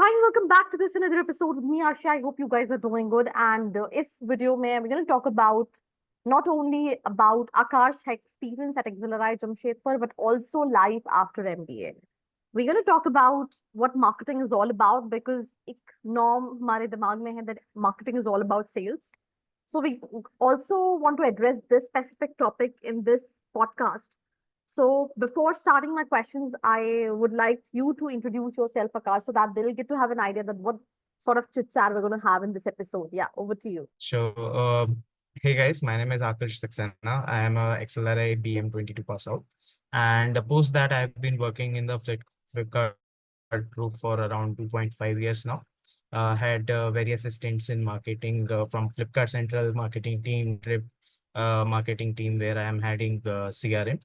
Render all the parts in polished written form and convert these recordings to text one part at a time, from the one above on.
hi, welcome back to this another episode with me, Arshi. I hope you guys are doing good. And इस video में we're going to talk about not only about Akar's experience at XLRI Jamshedpur, but also life after MBA. We're going to talk about what marketing is all about because एक norm हमारे दिमाग में है that marketing is all about sales. So we also want to address this specific topic in this podcast. So before starting my questions, I would like you to introduce yourself, Akash, so that they'll get to have an idea that what sort of chit chat we're going to have in this episode. Yeah, over to you. Sure. Hey guys, my name is Akash Saxena. I am a XLRI BM22 pass out. And post that, I've been working in the Flipkart group for around 2.5 years now. Had various stints in marketing from Flipkart Central marketing team, trip marketing team, where I am heading CRM.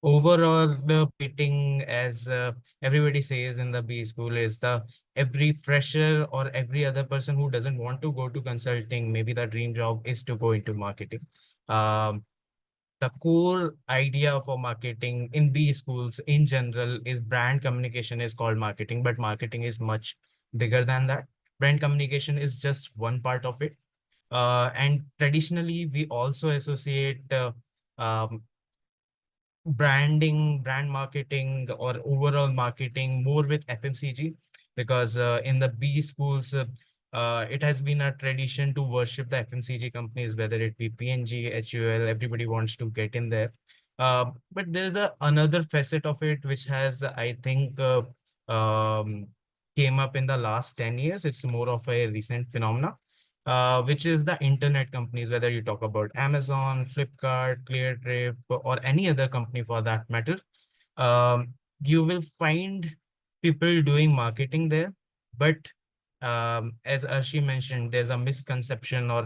Overall, the marketing, as everybody says in the B school, is the every fresher or every other person who doesn't want to go to consulting, maybe the dream job is to go into marketing. Um, the core idea for marketing in B schools in general is brand communication is called marketing, but marketing is much bigger than that. Brand communication is just one part of it. And traditionally, we also associate um, brand marketing or overall marketing more with FMCG because in the B schools, it has been a tradition to worship the FMCG companies, whether it be PNG, HUL, everybody wants to get in there. But there is another facet of it which has, I think, came up in the last 10 years. It's more of a recent phenomena, which is the internet companies, whether you talk about Amazon, Flipkart, ClearTrip, or any other company for that matter. You will find people doing marketing there, but as Arshi mentioned, there's a misconception or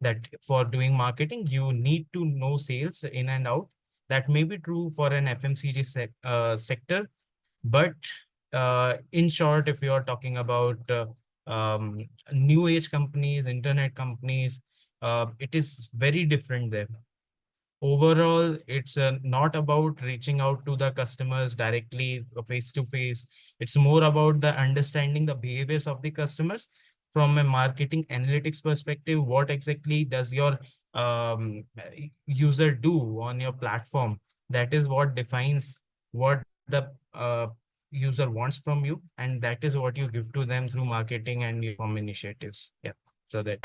that for doing marketing, you need to know sales in and out. That may be true for an FMCG sector, but in short, if you are talking about new age companies, internet companies, it is very different there. Overall, it's not about reaching out to the customers directly face to face. It's more about the understanding the behaviors of the customers from a marketing analytics perspective. What exactly does your user do on your platform? That is what defines what the user wants from you, and that is what you give to them through marketing and your initiatives. Yeah, so that.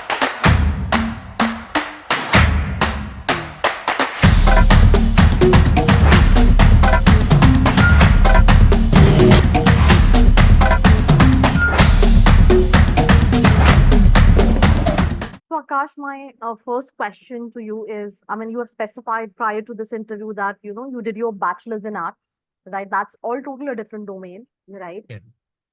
So, Akash, my first question to you is, I mean, you have specified prior to this interview that, you did your bachelor's in arts, right? That's all totally a different domain, right? Yeah.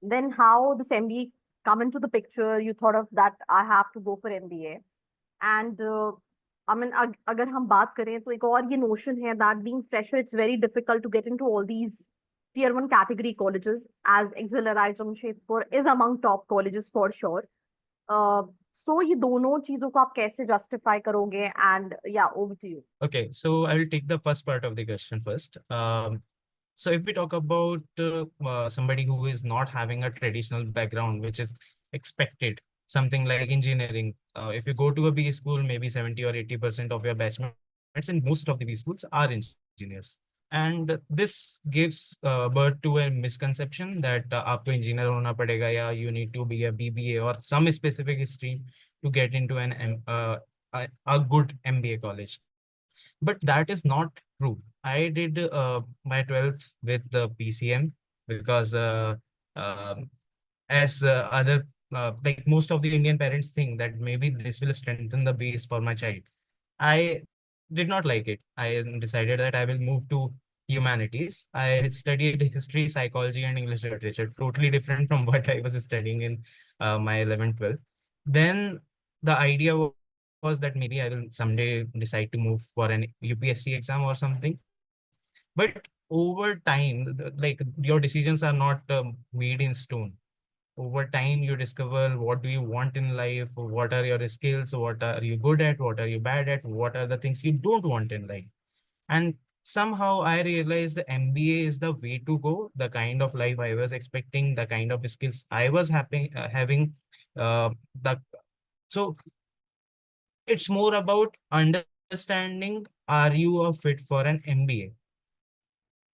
Then how this MBA come into the picture? You thought of that I have to go for MBA. And I mean, अगर हम बात करें तो एक और ये notion है that being fresher, it's very difficult to get into all these tier one category colleges, as XLRI Jamshedpur is among top colleges for sure. So ये दोनों चीजों को आप कैसे justify करोगे? And yeah, over to you. Okay, so I will take the first part of the question first. So if we talk about somebody who is not having a traditional background, which is expected, something like engineering, if you go to a B school, maybe 70 or 80% of your batchmates in most of the B schools are engineers. And this gives birth to a misconception that आपको engineer होना पड़ेगा या you need to be a BBA or some specific stream to get into a good MBA college. But that is not true. I did my 12th with the PCM because as other like most of the Indian parents think that maybe this will strengthen the base for my child. I did not like it. I decided that I will move to humanities. I studied history, psychology, and English literature, totally different from what I was studying in my 11th, 12th. Then the idea was that maybe I will someday decide to move for an UPSC exam or something. But over time, like your decisions are not made in stone. Over time, you discover what do you want in life, what are your skills, what are you good at, what are you bad at, what are the things you don't want in life. And somehow I realized the MBA is the way to go. The kind of life I was expecting, the kind of skills I was having, the so it's more about understanding, are you a fit for an MBA?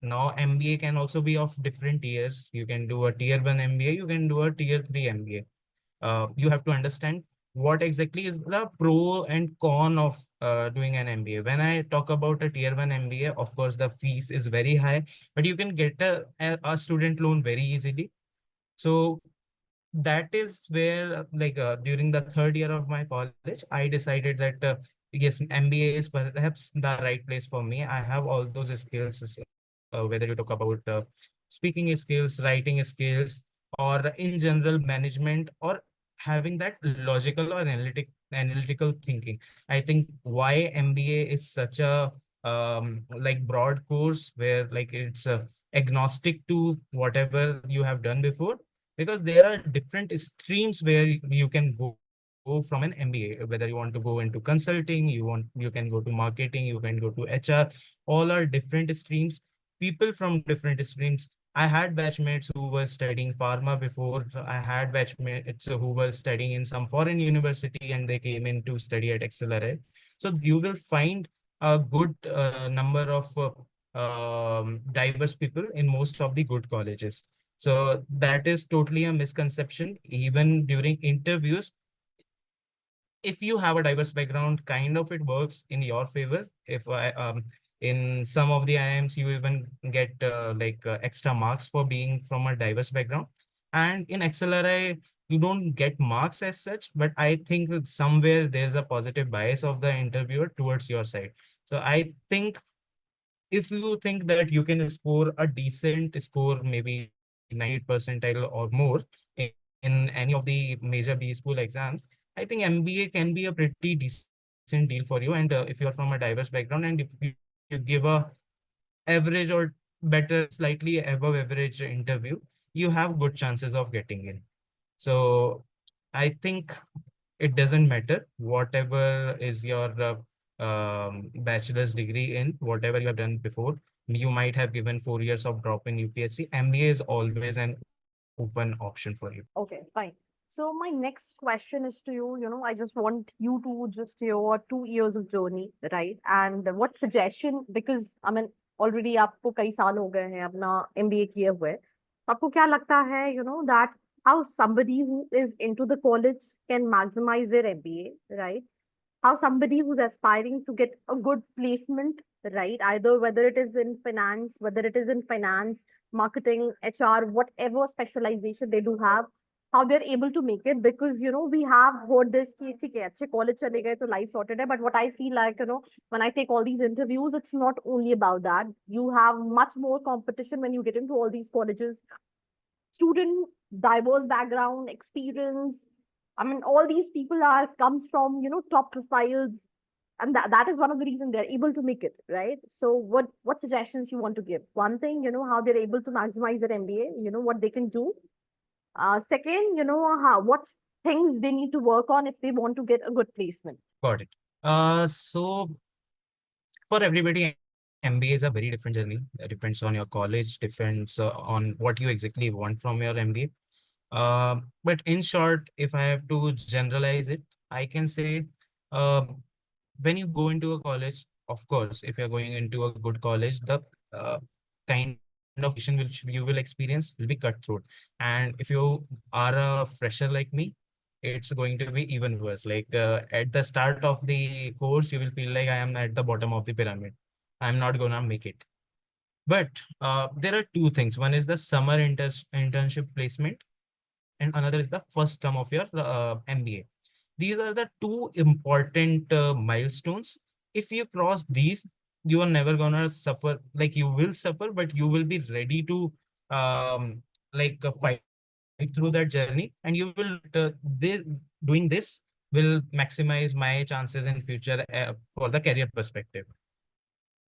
Now, MBA can also be of different tiers. You can do a tier 1 MBA, you can do a tier 3 MBA. You have to understand what exactly is the pro and con of doing an MBA. When I talk about a tier 1 MBA, of course, the fees is very high, but you can get a student loan very easily. So that is where during the third year of my college, I decided that yes, MBA is perhaps the right place for me. I have all those skills, whether you talk about speaking skills, writing skills, or in general management, or having that logical or analytical thinking. I think why MBA is such a broad course where it's agnostic to whatever you have done before, because there are different streams where you can go from an MBA, whether you want to go into consulting, you can go to marketing, you can go to HR. All are different streams, people from different streams. I had batchmates who were studying pharma before. I had batchmates who were studying in some foreign university and they came in to study at XLRI. So you will find a good number of diverse people in most of the good colleges. So that is totally a misconception. Even during interviews, if you have a diverse background, kind of it works in your favor. If I in some of the IIMs, you even get extra marks for being from a diverse background. And in XLRI, you don't get marks as such, but I think that somewhere there's a positive bias of the interviewer towards your side. So I think if you think that you can score a decent score, maybe 90 percentile or more in any of the major B school exams, I think MBA can be a pretty decent deal for you. And if you are from a diverse background and if you give a average or better, slightly above average interview, you have good chances of getting in. So I think it doesn't matter whatever is your bachelor's degree in, whatever you have done before. You might have given 4 years of drop in UPSC. MBA is always an open option for you. Okay, fine. So my next question is to you, I just want you to just your 2 years of journey, right? And what suggestion, because I mean already आपको कई साल हो गए हैं अपना MBA किए हुए, तो आपको क्या लगता है, that how somebody who is into the college can maximize their MBA, right? How somebody who's aspiring to get a good placement, right? Either whether it is in finance, whether it is in finance, marketing, HR, whatever specialization they do have, how they're able to make it. Because we have heard this कि ठीक है अच्छे college चले गए तो life sorted है, but what I feel like, when I take all these interviews, it's not only about that. You have much more competition when you get into all these colleges. Student, diverse background, experience. I mean, all these people are comes from top profiles, and that is one of the reasons they're able to make it, right? So, what suggestions you want to give? One thing, how they're able to maximize their MBA, what they can do. Second, how what things they need to work on if they want to get a good placement. Got it. So for everybody, MBA is a very different journey. It depends on your college, depends on what you exactly want from your MBA. But in short, if I have to generalize it, I can say uh, when you go into a college, of course, if you're going into a good college, the uh, kind of competition which you will experience will be cutthroat. And if you are a fresher like me, it's going to be even worse. At the start of the course, you will feel like I am at the bottom of the pyramid. I'm not gonna make it. But there are two things. One is the summer internship placement, and another is the first term of your MBA. These are the two important milestones. If you cross these, you are never gonna suffer. Like you will suffer, but you will be ready to fight through that journey, and you will doing this will maximize my chances in future for the career perspective.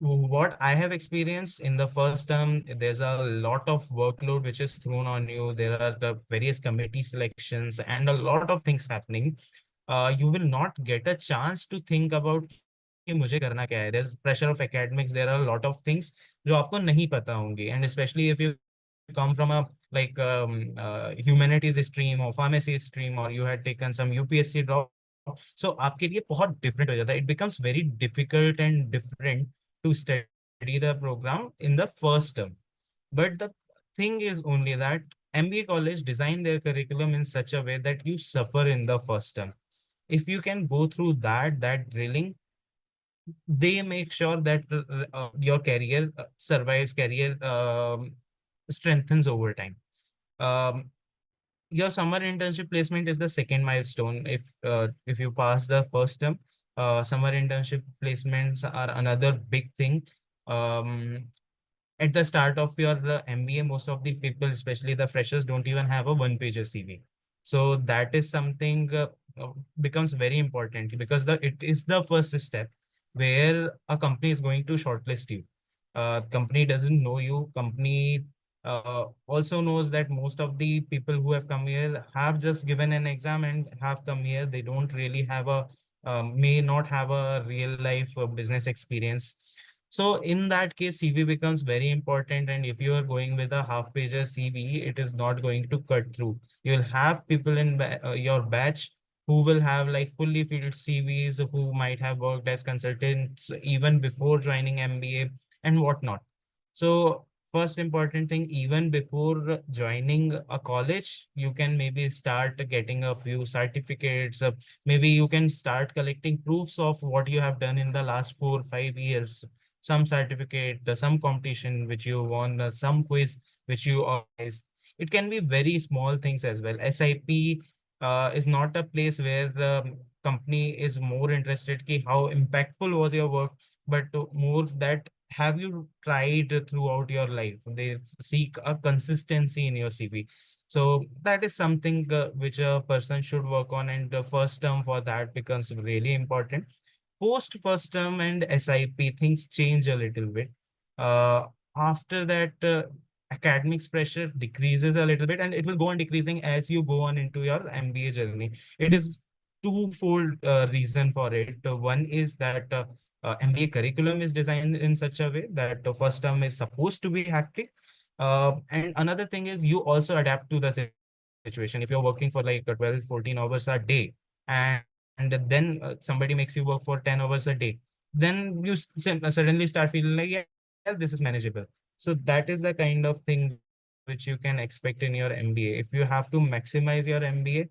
What I have experienced in the first term, there's a lot of workload which is thrown on you. There are the various committee selections and a lot of things happening. You will not get a chance to think about कि मुझे करना क्या है. There's pressure of academics. There are a lot of things जो आपको नहीं पता होंगे, and especially if you come from a like humanities stream or pharmacy stream, or you had taken some UPSC drop, so आपके लिए बहुत different हो जाता है. It becomes very difficult and different to study the program in the first term. But the thing is only that MBA college design their curriculum in such a way that you suffer in the first term. If you can go through that drilling, they make sure that your career survives, career strengthens over time. um, your summer internship placement is the second milestone. If you pass the first term, summer internship placements are another big thing. um, at the start of your MBA, most of the people, especially the freshers, don't even have a one-pager CV. So that is something becomes very important, because it is the first step where a company is going to shortlist you. Company doesn't know you. Company also knows that most of the people who have come here have just given an exam and have come here. They don't really have a may not have a real life business experience. So in that case, CV becomes very important. And if you are going with a half-pager CV, it is not going to cut through. You'll have people in your batch who will have like fully filled CVs, who might have worked as consultants even before joining MBA and whatnot. So first important thing, even before joining a college, you can maybe start getting a few certificates. Maybe you can start collecting proofs of what you have done in the last 4 or 5 years, some certificate, some competition which you won, some quiz which you organized. It can be very small things as well. SIP is not a place where company is more interested ki how impactful was your work, but more that have you tried throughout your life. They seek a consistency in your CV. So that is something which a person should work on, and the first term for that becomes really important. Post first term and SIP, things change a little bit. After that, academics pressure decreases a little bit, and it will go on decreasing as you go on into your MBA journey. It is twofold reason for it. One is that MBA curriculum is designed in such a way that the first term is supposed to be hectic. And another thing is you also adapt to the situation. If you're working for like 12, 14 hours a day, and then somebody makes you work for 10 hours a day, then you suddenly start feeling like, yeah, this is manageable. So that is the kind of thing which you can expect in your MBA. If you have to maximize your MBA,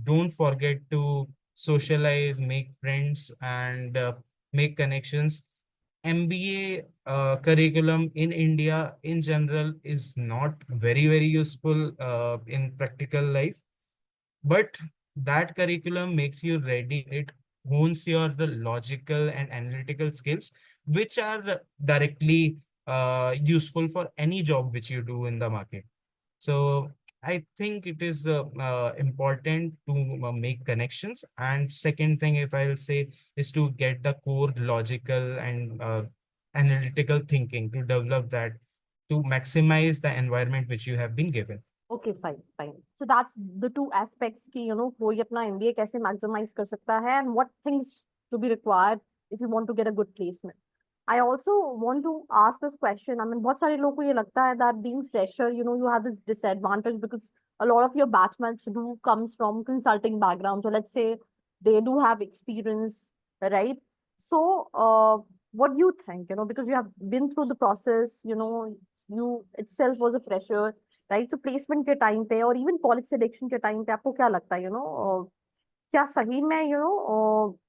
don't forget to socialize, make friends, and make connections. MBA curriculum in India in general is not very useful in practical life, but that curriculum makes you ready. It hones your the logical and analytical skills, which are directly useful for any job which you do in the market. So I think it is important to make connections. And second thing, if I'll say, is to get the core logical and analytical thinking, to develop that, to maximize the environment which you have been given. Okay, fine, fine. So that's the two aspects कि कोई अपना MBA कैसे maximize कर सकता है, and what things to be required if you want to get a good placement. I also want to ask this question. I mean, बहुत सारे लोगों को ये लगता है that being fresher, you have this disadvantage because a lot of your batchmates do comes from consulting background. So let's say they do have experience, right? So, what do you think? Because you have been through the process. You itself was a fresher, right? तो placement के time पे और even college selection के time पे आपको क्या लगता है क्या सही में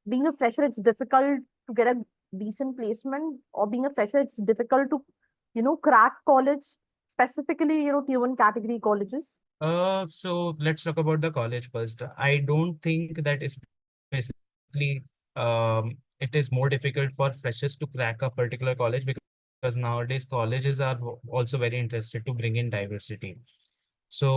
being a fresher it's difficult to get a decent placement, or being a fresher it's difficult to crack college, specifically tier 1 category colleges? So let's talk about the college first. I don't think that specifically it is more difficult for freshers to crack a particular college, because nowadays colleges are also very interested to bring in diversity. So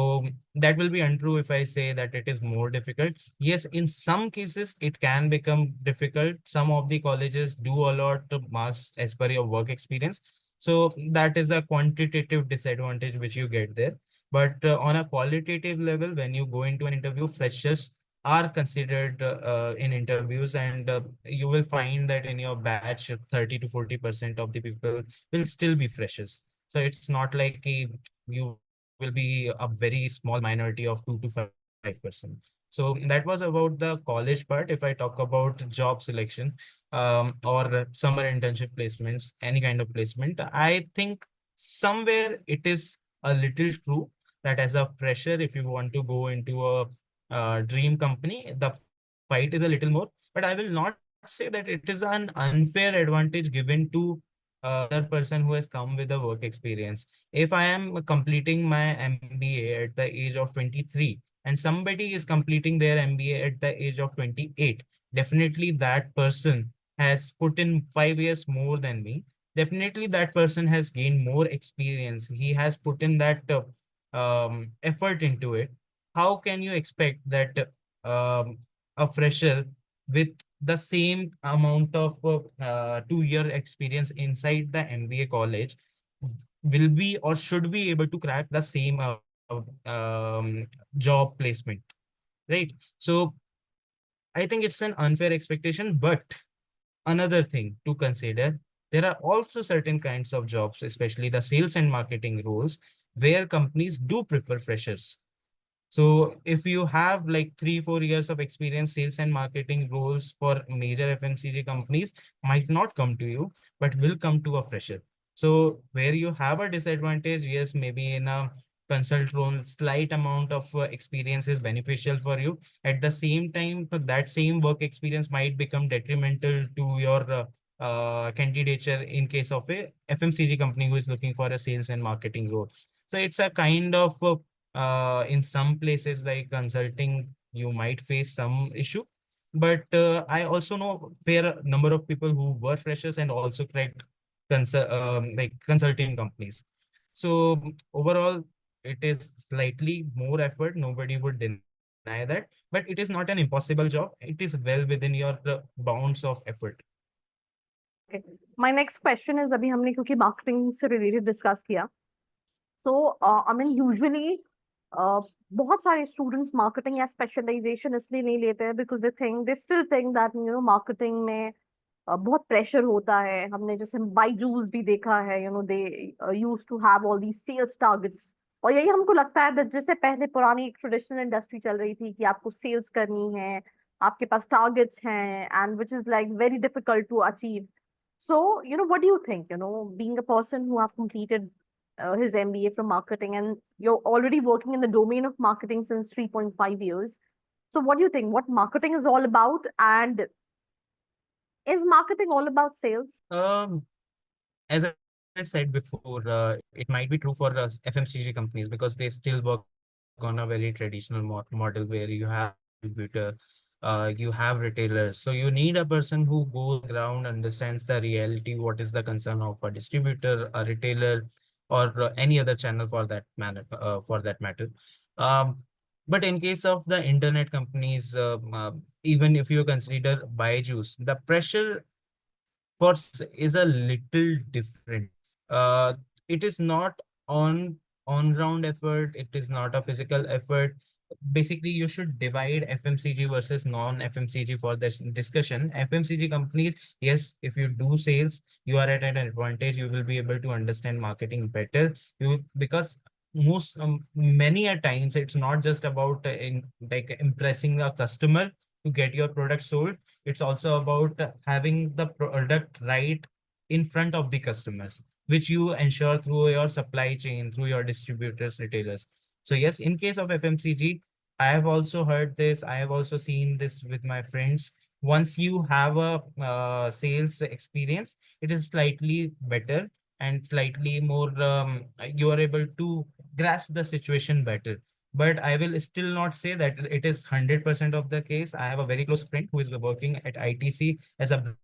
that will be untrue if I say that it is more difficult. Yes, in some cases it can become difficult. Some of the colleges do allot marks as per your work experience. So that is a quantitative disadvantage which you get there. But on a qualitative level, when you go into an interview, freshers are considered in interviews, and you will find that in your batch 30 to 40% of the people will still be freshers. So it's not like you will be a very small minority of 2 to 5%. So that was about the college part. If I talk about job selection, or summer internship placements, any kind of placement, I think somewhere it is a little true that as a fresher, if you want to go into a dream company, the fight is a little more. But I will not say that it is an unfair advantage given to other person who has come with a work experience. If I am completing my MBA at the age of 23 and somebody is completing their MBA at the age of 28, definitely that person has put in 5 years more than me. Definitely that person has gained more experience. He has put in that effort into it. How can you expect that a fresher with the same amount of 2 year experience inside the MBA college will be or should be able to crack the same job placement, right? So I think it's an unfair expectation, but another thing to consider, there are also certain kinds of jobs, especially the sales and marketing roles, where companies do prefer freshers. So if you have like 3 4 years of experience, sales and marketing roles for major FMCG companies might not come to you, but will come to a fresher. So where you have a disadvantage, yes, maybe in a consult role, slight amount of experience is beneficial for you. At the same time, that same work experience might become detrimental to your candidature in case of a FMCG company who is looking for a sales and marketing role. So it's a kind of in some places like consulting, you might face some issue. But I also know fair number of people who were freshers and also cracked like consulting companies. So overall, it is slightly more effort. Nobody would deny that, but it is not an impossible job. It is well within your bounds of effort. Okay. My next question is, अभी हमने क्योंकि marketing से related discuss किया, so I mean usually बहुत सारे students marketing या specialization इसलिए नहीं लेते हैं because they still think that marketing में बहुत प्रेशर होता है. हमने जैसे बाईजूस भी देखा है, they use to have all these sales targets. और यही हमको लगता है that जैसे पहले पुरानी एक ट्रेडिशनल इंडस्ट्री चल रही थी कि आपको सेल्स करनी है, आपके पास टारगेट्स हैं, and which is like very difficult to achieve. So, what do you think, being a person who have completed his MBA from marketing, and you're already working in the domain of marketing since 3.5 years. So what do you think? What marketing is all about? And is marketing all about sales? As I said before, it might be true for FMCG companies because they still work on a very traditional model where you have distributor, you have retailers. So you need a person who goes on the ground, understands the reality, what is the concern of a distributor, a retailer, or any other channel for that matter. Um, but in case of the internet companies, even if you consider Byju's, the pressure is a little different. Uh, it is not on ground effort. It is not a physical effort. Basically, you should divide FMCG versus non FMCG for this discussion. FMCG companies, yes, if you do sales, you are at an advantage. You will be able to understand marketing better. You because most many a times it's not just about in like impressing a customer to get your product sold. It's also about having the product right in front of the customers, which you ensure through your supply chain, through your distributors, retailers. So yes, in case of FMCG, I have also heard this. I have also seen this with my friends. Once you have a sales experience, it is slightly better and slightly more, you are able to grasp the situation better. But I will still not say that it is 100% of the case. I have a very close friend who is working at ITC as a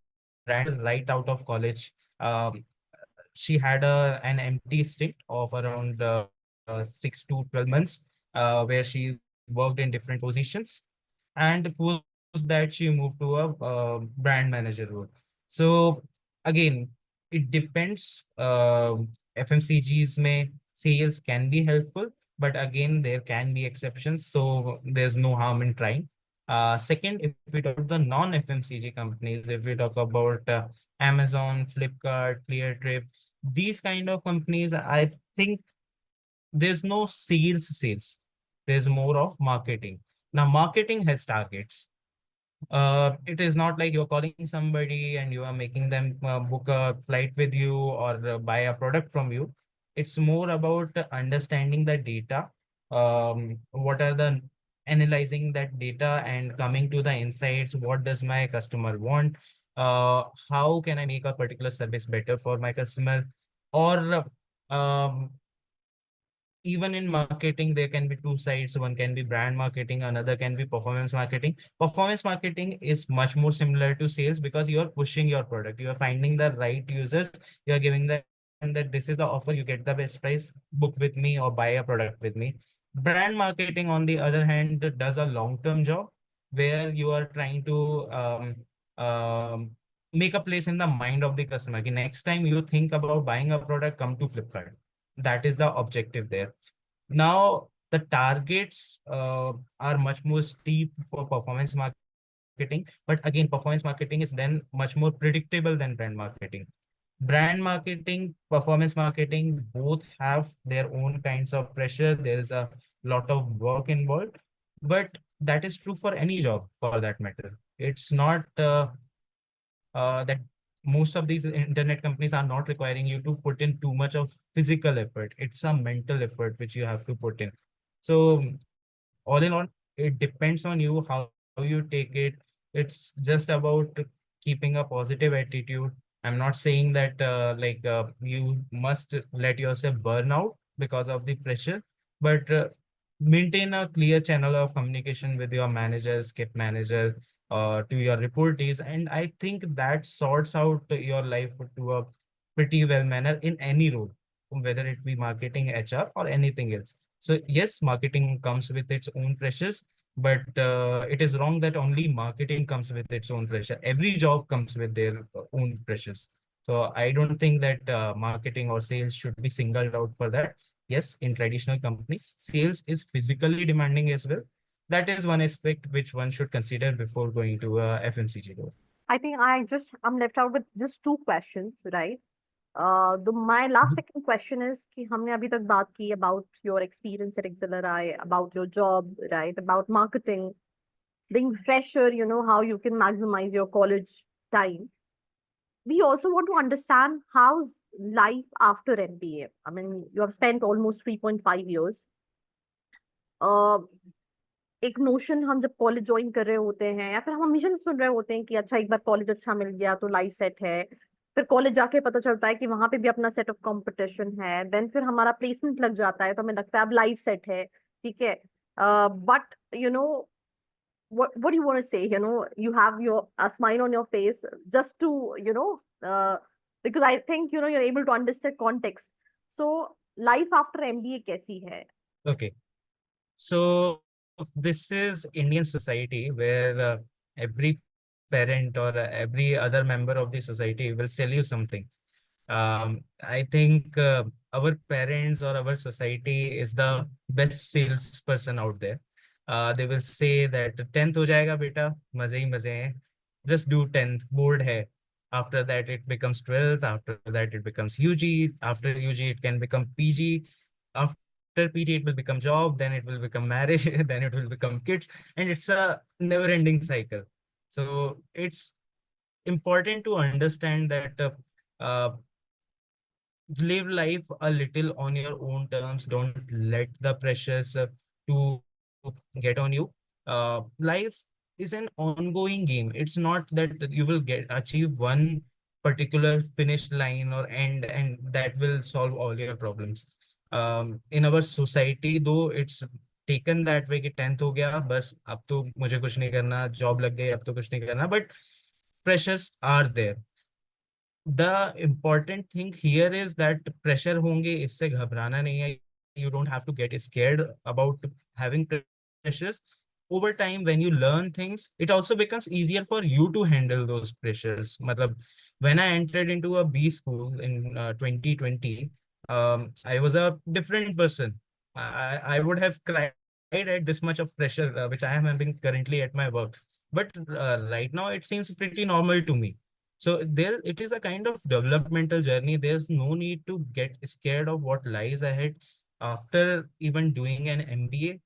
brand manager right out of college. She had an empty stint of around 6 to 12 months, where she worked in different positions. And post that, she moved to a brand manager role. So again, it depends. FMCGs may sales can be helpful, but again, there can be exceptions. So there's no harm in trying. Second, if we talk about the non-FMCG companies, if we talk about Amazon, Flipkart, ClearTrip, these kind of companies, I think there's no sales. There's more of marketing. Now, marketing has targets. It is not like you're calling somebody and you are making them book a flight with you or buy a product from you. It's more about understanding the data. What are the analyzing that data and coming to the insights? What does my customer want? How can I make a particular service better for my customer? Or even in marketing, there can be two sides. One can be brand marketing, another can be performance marketing. Performance marketing is much more similar to sales because you are pushing your product. You are finding the right users. You are giving them that this is the offer, you get the best price, book with me or buy a product with me. Brand marketing, on the other hand, does a long-term job where you are trying to make a place in the mind of the customer. Okay, next time you think about buying a product, come to Flipkart. That is the objective there. Now, the targets are much more steep for performance marketing, but again, performance marketing is then much more predictable than brand marketing. Brand marketing, performance marketing, both have their own kinds of pressure. There is a lot of work involved, but that is true for any job for that matter. It's not that most of these internet companies are not requiring you to put in too much of physical effort. It's a mental effort which you have to put in. So all in all, it depends on you how you take it. It's just about keeping a positive attitude. I'm not saying that you must let yourself burn out because of the pressure, but maintain a clear channel of communication with your manager, skip manager, to your reportees, and I think that sorts out your life to a pretty well manner in any role, whether it be marketing, HR, or anything else. So yes, marketing comes with its own pressures, but it is wrong that only marketing comes with its own pressure. Every job comes with their own pressures. So I don't think that marketing or sales should be singled out for that. Yes, in traditional companies, sales is physically demanding as well. That is one aspect which one should consider before going to a FMCG role. I think I'm left out with just two questions, right? The my last Mhm. second question is कि हमने अभी तक बात की about your experience at XLRI, about your job, right? About marketing, being fresher, how you can maximize your college time. We also want to understand how's life after MBA. I mean, you have spent almost 3.5 years. Uh, एक notion हम जब college join कर रहे होते हैं या फिर हम हमेशा से सुन रहे होते हैं कि अच्छा एक बार कॉलेज अच्छा मिल गया तो लाइफ सेट है। फिर कॉलेज जाके पता चलता है कि वहां पे भी अपना सेट ऑफ कंपटीशन है, देन फिर हमारा प्लेसमेंट लग जाता है तो हमें लगता है अब लाइफ सेट है, ठीक है। But what do you want to say? You have your a smile on your face just to because I think you're able to understand context. So life after MBA कैसी है? Okay. So this is Indian society where every parent or every other member of the society will sell you something. I think our parents or our society is the best salesperson out there. They will say that 10th हो जाएगा बेटा, मजे ही मजे हैं. Just do 10th, board है. After that, it becomes 12th. After that, it becomes UG. After UG, it can become PG. After PG, it will become job. Then it will become marriage. Then it will become kids. And it's a never-ending cycle. So it's important to understand that live life a little on your own terms. Don't let the pressures to get on you. Life is an ongoing game. It's not that you will get achieve one particular finish line or end and that will solve all your problems. In our society, though, it's taken that way कि 10th हो गया बस अब तो मुझे कुछ नहीं करना, जॉब लग गई अब तो कुछ नहीं करना, but pressures are there. The important thing here is that pressure होंगे, इससे घबराना नहीं है. You don't have to get scared about having pressures. Over time, when you learn things, it also becomes easier for you to handle those pressures. मतलब, when I entered into a B school in 2020, I was a different person. I would have cried at this much of pressure which I am having currently at my work. But right now it seems pretty normal to me. So there, it is a kind of developmental journey. There's no need to get scared of what lies ahead. After even doing an MBA,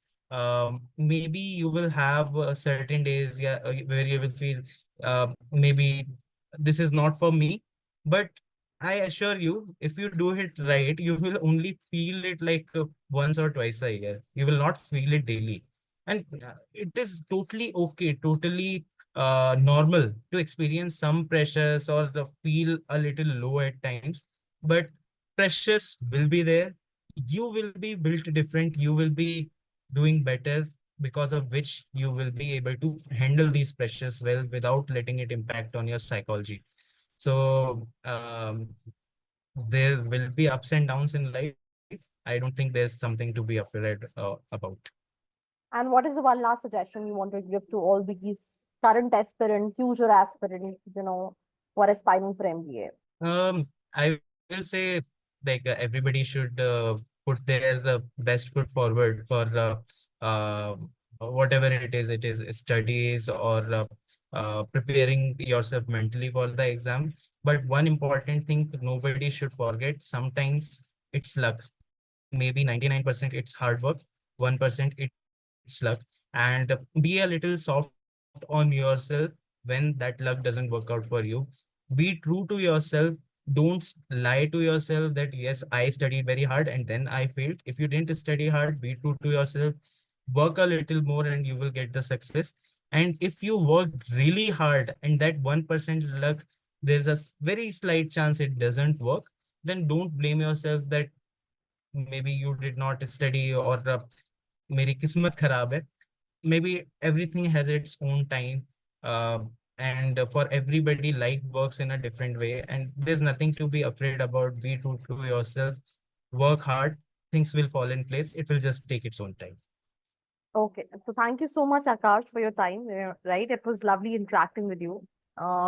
maybe you will have certain days, yeah, where you will feel maybe this is not for me. But I assure you, if you do it right, you will only feel it like once or twice a year. You will not feel it daily. And it is totally okay, totally normal to experience some pressures or feel a little low at times. But pressures will be there. You will be built different. You will be doing better, because of which you will be able to handle these pressures well without letting it impact on your psychology. So there will be ups and downs in life. I don't think there's something to be afraid about. And what is the one last suggestion you want to give to all these current aspirant, future aspirant, who are aspiring for MBA? I will say, like, everybody should put their best foot forward for whatever it is studies or preparing yourself mentally for the exam. But one important thing nobody should forget, sometimes it's luck. Maybe 99% it's hard work, 1% it's luck. And be a little soft on yourself when that luck doesn't work out for you. Be true to yourself. Don't lie to yourself that yes, I studied very hard and then I failed. If you didn't study hard, be true to yourself. Work a little more and you will get the success. And if you worked really hard and that 1% luck, there's a very slight chance it doesn't work, then don't blame yourself that maybe you did not study or मेरी किस्मत खराब है. Maybe everything has its own time, uh, and for everybody life works in a different way, and there's nothing to be afraid about. Be true to yourself, work hard, things will fall in place. It will just take its own time. Okay, so thank you so much, Akash, for your time. Right, it was lovely interacting with you.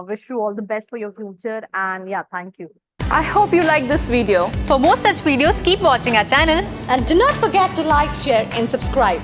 Wish you all the best for your future, and yeah, thank you. I hope you like this video. For more such videos, keep watching our channel. And do not forget to like, share, and subscribe.